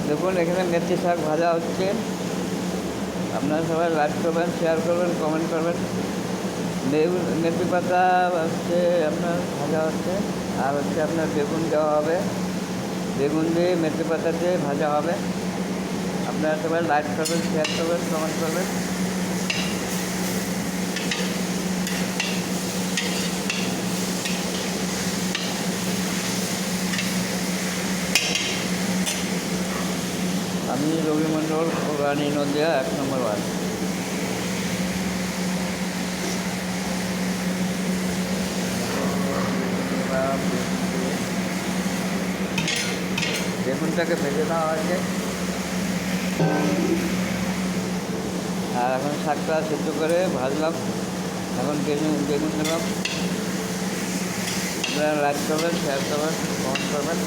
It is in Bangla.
দেখুন এখানে মেথি শাক ভাজা হচ্ছে। আপনারা সবাই লাইক করবেন, শেয়ার করবেন, কমেন্ট করবেন। মেথি পাতা হচ্ছে আপনার ভাজা হচ্ছে, আর হচ্ছে আপনার বেগুন দেওয়া হবে, বেগুন দিয়ে মেথি পাতা দিয়ে ভাজা হবে। আপনারা সবাই লাইক করবেন, শেয়ার করবেন, কমেন্ট করবেন। আমি রবি মণ্ডল, রানী নদিয়া, 1 নম্বর ওয়ার্ড। বেগুনটাকে ভেজে নেওয়া হয়েছে, আর এখন শাকটা সেদ্ধ করে ভাজলাম। এখন বেগুন দিলাম। আপনারা লাইক করবেন, শেয়ার করবেন, কমেন্ট করবেন।